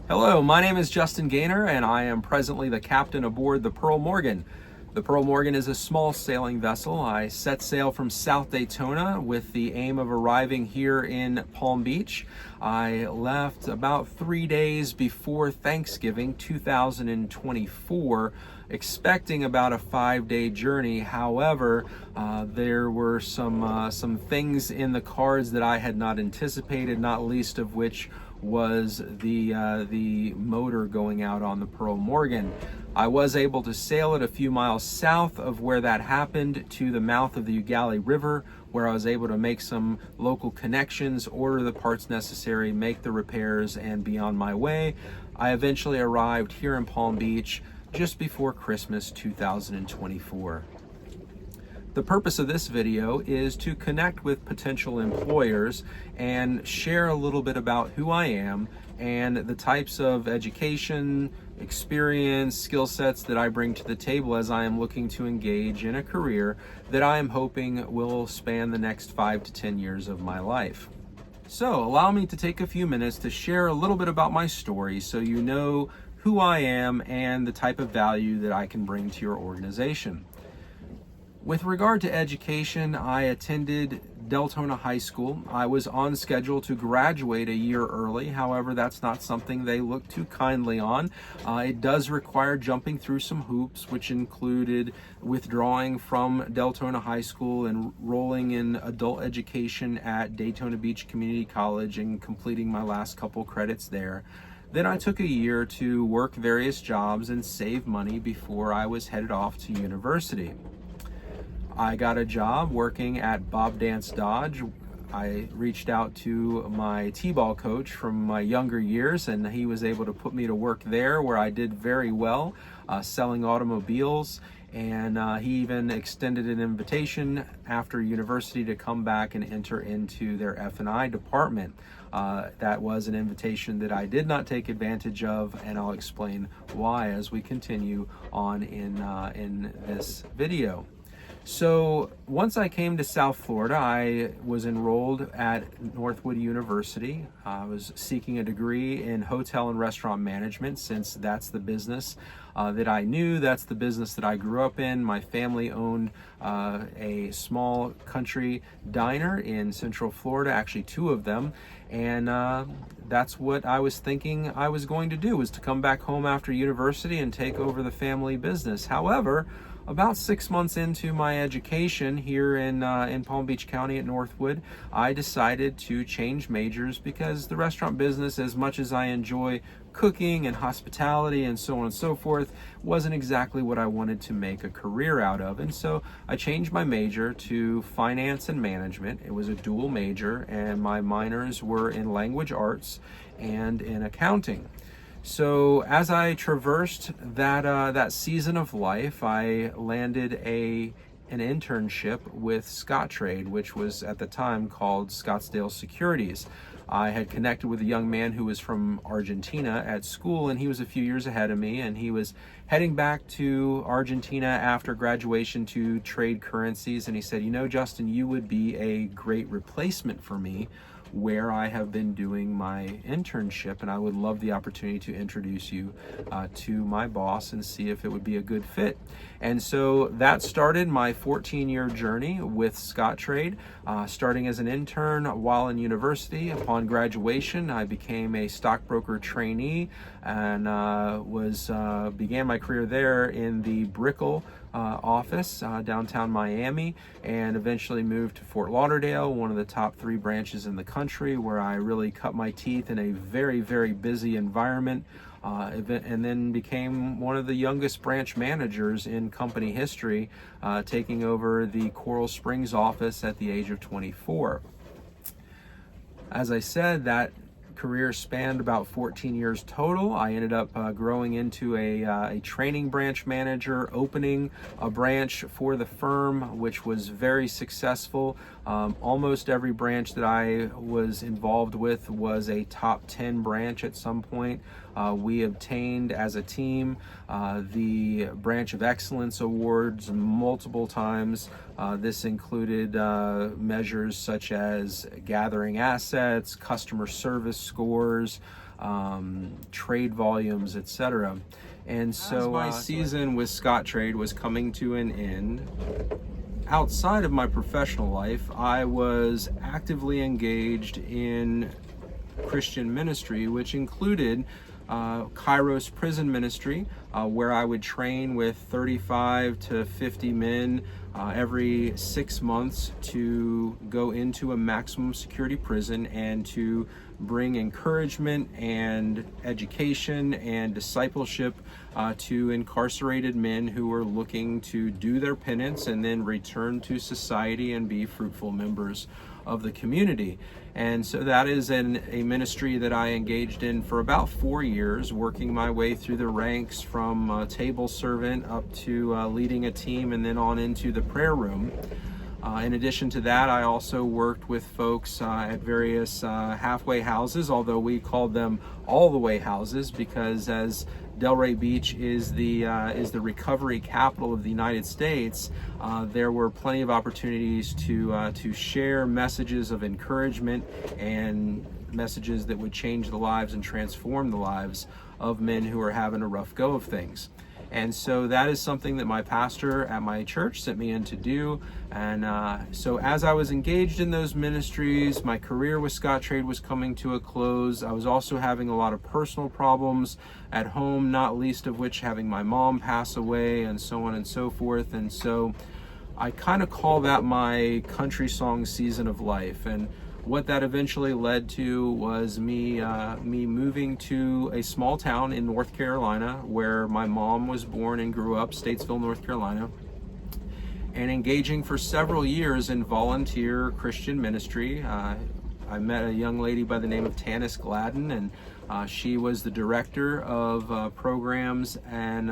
Hello, my name is Justin Gaynor, and I am presently the captain aboard the Pearl Morgan. The Pearl Morgan is a small sailing vessel. I set sail from South Daytona with the aim of arriving here in Palm Beach. I left about 3 days before Thanksgiving 2024, expecting about a 5-day journey. However, there were some things in the cards that I had not anticipated, not least of which was the motor going out on the Pearl Morgan. I was able to sail it a few miles south of where that happened to the mouth of the Ugali River, where I was able to make some local connections, order the parts necessary, make the repairs, and be on my way. I eventually arrived here in Palm Beach just before Christmas 2024. The purpose of this video is to connect with potential employers and share a little bit about who I am and the types of education, experience, skill sets that I bring to the table as I am looking to engage in a career that I am hoping will span the next 5 to 10 years of my life. So allow me to take a few minutes to share a little bit about my story so you know who I am and the type of value that I can bring to your organization. With regard to education, I attended Deltona High School. I was on schedule to graduate a year early. However, that's not something they look too kindly on. It does require jumping through some hoops, which included withdrawing from Deltona High School and enrolling in adult education at Daytona Beach Community College and completing my last couple credits there. Then I took a year to work various jobs and save money before I was headed off to university. I got a job working at Bob Dance Dodge. I reached out to my t-ball coach from my younger years, and he was able to put me to work there, where I did very well, selling automobiles. And he even extended an invitation after university to come back and enter into their F&I department. That was an invitation that I did not take advantage of, and I'll explain why as we continue on in this video. So once I came to South Florida, I was enrolled at Northwood University. I was seeking a degree in hotel and restaurant management, since that's the business that I knew, that's the business that I grew up in. My family owned a small country diner in Central Florida, actually 2 of them, and that's what I was thinking I was going to do, was to come back home after university and take over the family business. However, about 6 months into my education here in Palm Beach County at Northwood, I decided to change majors, because the restaurant business, as much as I enjoy cooking and hospitality and so on and so forth, wasn't exactly what I wanted to make a career out of. And so I changed my major to finance and management. It was a dual major, and my minors were in language arts and in accounting. So as I traversed that season of life, I landed an internship with Scottrade, which was at the time called Scottsdale Securities. I had connected with a young man who was from Argentina at school, and he was a few years ahead of me, and he was heading back to Argentina after graduation to trade currencies. And he said, "You know, Justin, you would be a great replacement for me where I have been doing my internship, and I would love the opportunity to introduce you to my boss and see if it would be a good fit." And so that started my 14-year journey with Scottrade, starting as an intern while in university. Upon graduation, I became a stockbroker trainee and began my career there in the Brickell office downtown Miami, and eventually moved to Fort Lauderdale, one of the top 3 branches in the country, where I really cut my teeth in a very, very busy environment, and then became one of the youngest branch managers in company history, taking over the Coral Springs office at the age of 24. As I said, that career spanned about 14 years total. I ended up growing into a training branch manager, opening a branch for the firm, which was very successful. Almost every branch that I was involved with was a top 10 branch at some point. We obtained as a team the Branch of Excellence Awards multiple times. This included measures such as gathering assets, customer service scores, trade volumes, etc. And so my season with Scottrade was coming to an end. Outside of my professional life, I was actively engaged in Christian ministry, which included Kairos prison ministry, where I would train with 35 to 50 men every 6 months to go into a maximum security prison and to bring encouragement and education and discipleship to incarcerated men who are looking to do their penance and then return to society and be fruitful members of the community. And so that is a ministry that I engaged in for about 4 years, working my way through the ranks from table servant up to leading a team and then on into the prayer room. In addition to that, I also worked with folks at various halfway houses, although we called them all the way houses, because as Delray Beach is the recovery capital of the United States, there were plenty of opportunities to share messages of encouragement and messages that would change the lives and transform the lives of men who are having a rough go of things. And so that is something that my pastor at my church sent me in to do. And so as I was engaged in those ministries, my career with Scottrade was coming to a close. I was also having a lot of personal problems at home, not least of which having my mom pass away and so on and so forth. And so I kind of call that my country song season of life. And what that eventually led to was me moving to a small town in North Carolina where my mom was born and grew up, Statesville, North Carolina, and engaging for several years in volunteer Christian ministry. I met a young lady by the name of Tanis Gladden, and she was the director of programs and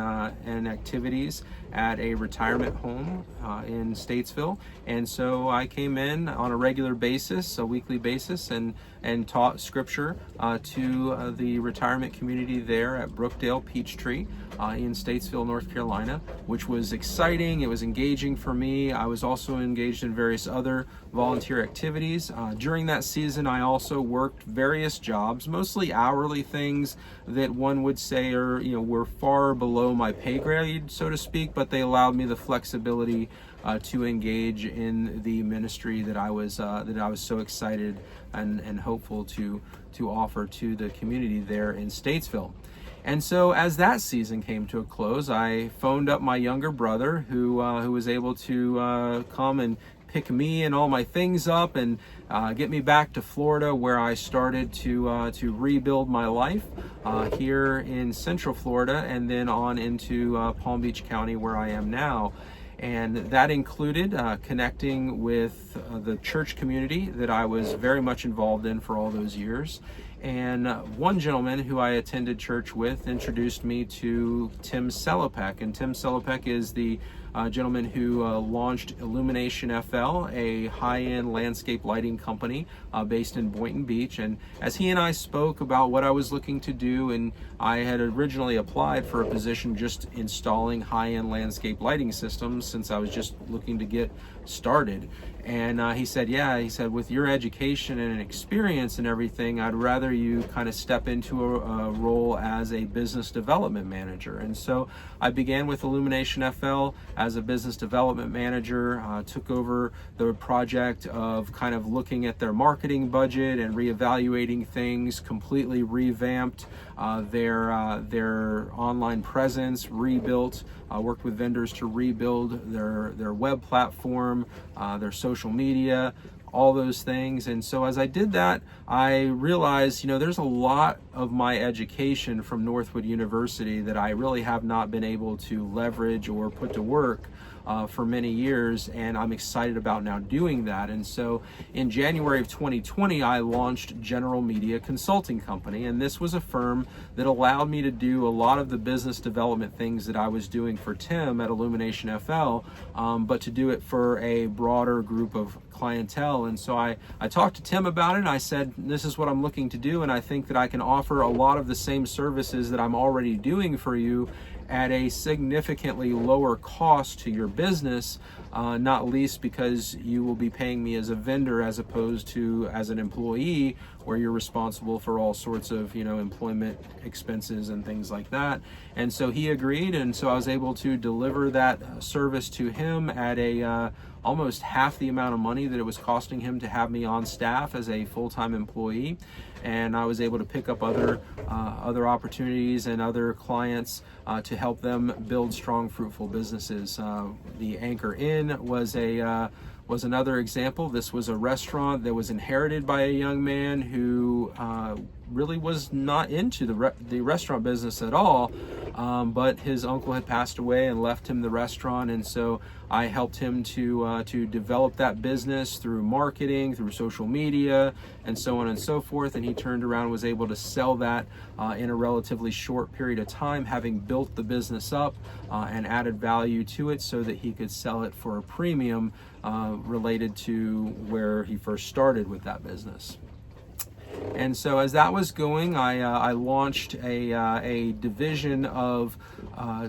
activities at a retirement home in Statesville. And so I came in on a regular basis, a weekly basis, and taught scripture to the retirement community there at Brookdale Peachtree in Statesville, North Carolina, which was exciting. It was engaging for me. I was also engaged in various other volunteer activities. During that season, I also worked various jobs, mostly hourly things that one would say are, were far below my pay grade, so to speak, but they allowed me the flexibility to engage in the ministry that I was so excited and hopeful to offer to the community there in Statesville. And so as that season came to a close, I phoned up my younger brother who was able to come and pick me and all my things up and get me back to Florida, where I started to rebuild my life here in Central Florida and then on into Palm Beach County, where I am now. And that included connecting with the church community that I was very much involved in for all those years. And one gentleman who I attended church with introduced me to Tim Selopek. And Tim Selopek is the gentleman who launched Illumination FL, a high-end landscape lighting company based in Boynton Beach. And as he and I spoke about what I was looking to do, and I had originally applied for a position just installing high-end landscape lighting systems since I was just looking to get started. And he said, with your education and experience and everything, I'd rather you kind of step into a role as a business development manager. And so I began with Illumination FL as a business development manager, took over the project of kind of looking at their marketing budget and reevaluating things, completely revamped their online presence, rebuilt, worked with vendors to rebuild their web platform, their social media, all those things. And so as I did that, I realized, there's a lot of my education from Northwood University that I really have not been able to leverage or put to work for many years, and I'm excited about now doing that. And so in January of 2020, I launched General Media Consulting Company, and this was a firm that allowed me to do a lot of the business development things that I was doing for Tim at Illumination FL, but to do it for a broader group of clientele deal. And so I talked to Tim about it, and I said, this is what I'm looking to do, and I think that I can offer a lot of the same services that I'm already doing for you at a significantly lower cost to your business, not least because you will be paying me as a vendor as opposed to as an employee, where you're responsible for all sorts of, employment expenses and things like that. And so he agreed, and so I was able to deliver that service to him at a almost half the amount of money that it was costing him to have me on staff as a full-time employee. And I was able to pick up other opportunities and other clients to help them build strong, fruitful businesses. The Anchor Inn was another example. This was a restaurant that was inherited by a young man who really was not into the restaurant business at all, but his uncle had passed away and left him the restaurant, and so I helped him to develop that business through marketing, through social media, and so on and so forth. And he turned around and was able to sell that in a relatively short period of time, having built the business up and added value to it so that he could sell it for a premium related to where he first started with that business. And so as that was going, I launched a division of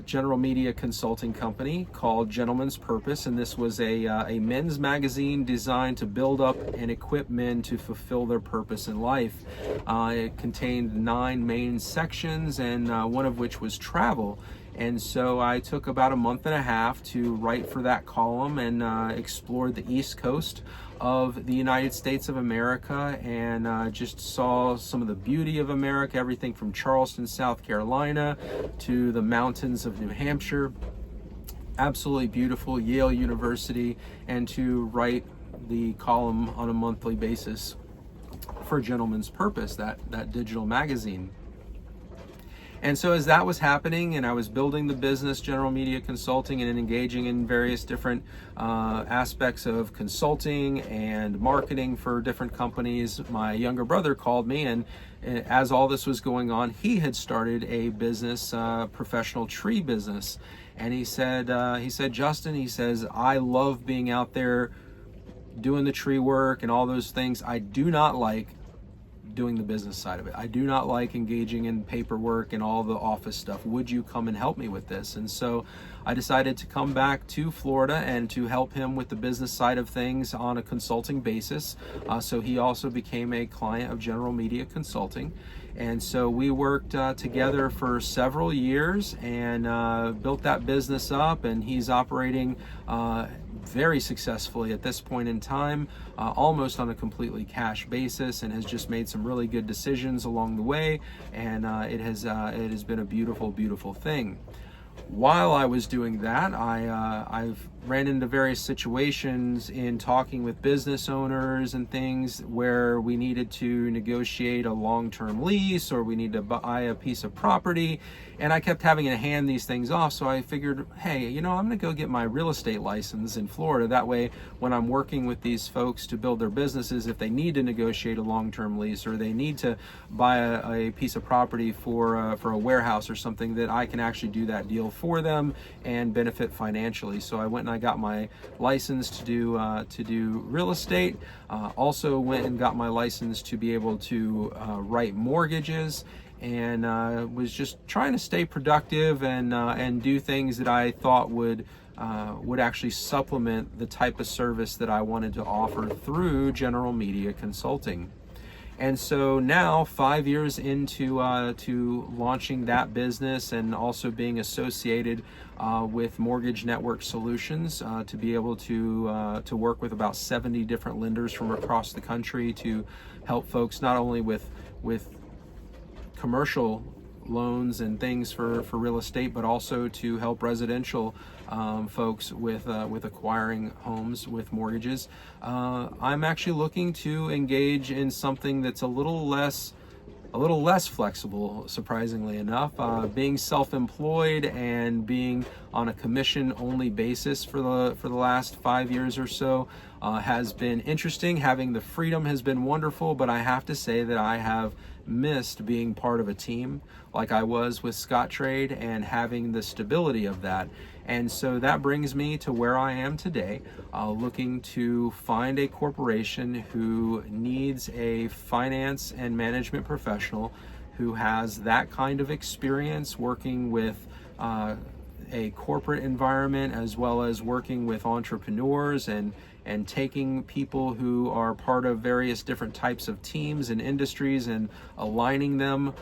general media consulting company called Gentleman's Purpose, and this was a men's magazine designed to build up and equip men to fulfill their purpose in life. It contained 9 main sections, and one of which was travel. And so I took about a month and a half to write for that column and explored the East Coast of the United States of America, and just saw some of the beauty of America, everything from Charleston, South Carolina to the mountains of New Hampshire. Absolutely beautiful, Yale University, and to write the column on a monthly basis for Gentleman's Purpose, that digital magazine. And so as that was happening and I was building the business, general media consulting, and engaging in various different aspects of consulting and marketing for different companies, my younger brother called me, and as all this was going on, he had started a business, professional tree business. And he said, Justin, he says, I love being out there doing the tree work and all those things. I do not like doing the business side of it. I do not like engaging in paperwork and all the office stuff. Would you come and help me with this? And so I decided to come back to Florida and to help him with the business side of things on a consulting basis. So he also became a client of General Media Consulting. And so we worked together for several years and built that business up, and he's operating very successfully at this point in time, almost on a completely cash basis, and has just made some really good decisions along the way, and it has been a beautiful, beautiful thing. While I was doing that, I've ran into various situations in talking with business owners and things where we needed to negotiate a long-term lease, or we need to buy a piece of property, and I kept having to hand these things off. So I figured, hey, I'm going to go get my real estate license in Florida. That way, when I'm working with these folks to build their businesses, if they need to negotiate a long-term lease, or they need to buy a piece of property for a warehouse or something, that I can actually do that deal for them and benefit financially. So I went and I got my license to do real estate. Also went and got my license to be able to write mortgages, and was just trying to stay productive and do things that I thought would actually supplement the type of service that I wanted to offer through General Media Consulting. And so now, 5 years into to launching that business, and also being associated with Mortgage Network Solutions, to be able to work with about 70 different lenders from across the country to help folks not only with commercial loans and things for real estate, but also to help residential folks with acquiring homes with mortgages. I'm actually looking to engage in something that's a little less flexible, surprisingly enough. Being self-employed and being on a commission-only basis for the last 5 years or so has been interesting. Having the freedom has been wonderful, but I have to say that I have missed being part of a team like I was with Scottrade, and having the stability of that. And so that brings me to where I am today, looking to find a corporation who needs a finance and management professional who has that kind of experience working with a corporate environment, as well as working with entrepreneurs and taking people who are part of various different types of teams and industries and aligning them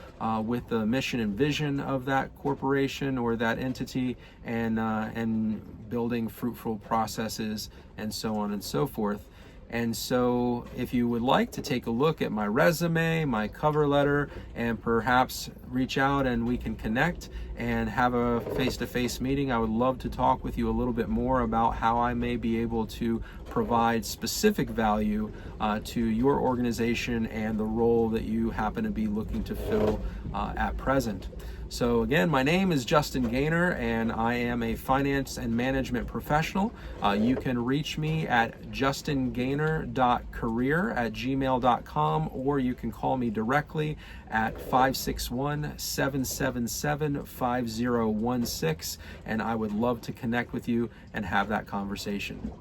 with the mission and vision of that corporation or that entity, and building fruitful processes and so on and so forth. And so if you would like to take a look at my resume, my cover letter, and perhaps reach out and we can connect and have a face-to-face meeting, I would love to talk with you a little bit more about how I may be able to provide specific value to your organization and the role that you happen to be looking to fill at present. So again, my name is Justin Gaynor, and I am a finance and management professional. You can reach me at JustinGaynor.Career at gmail.com, or you can call me directly at 561-777-5016, and I would love to connect with you and have that conversation.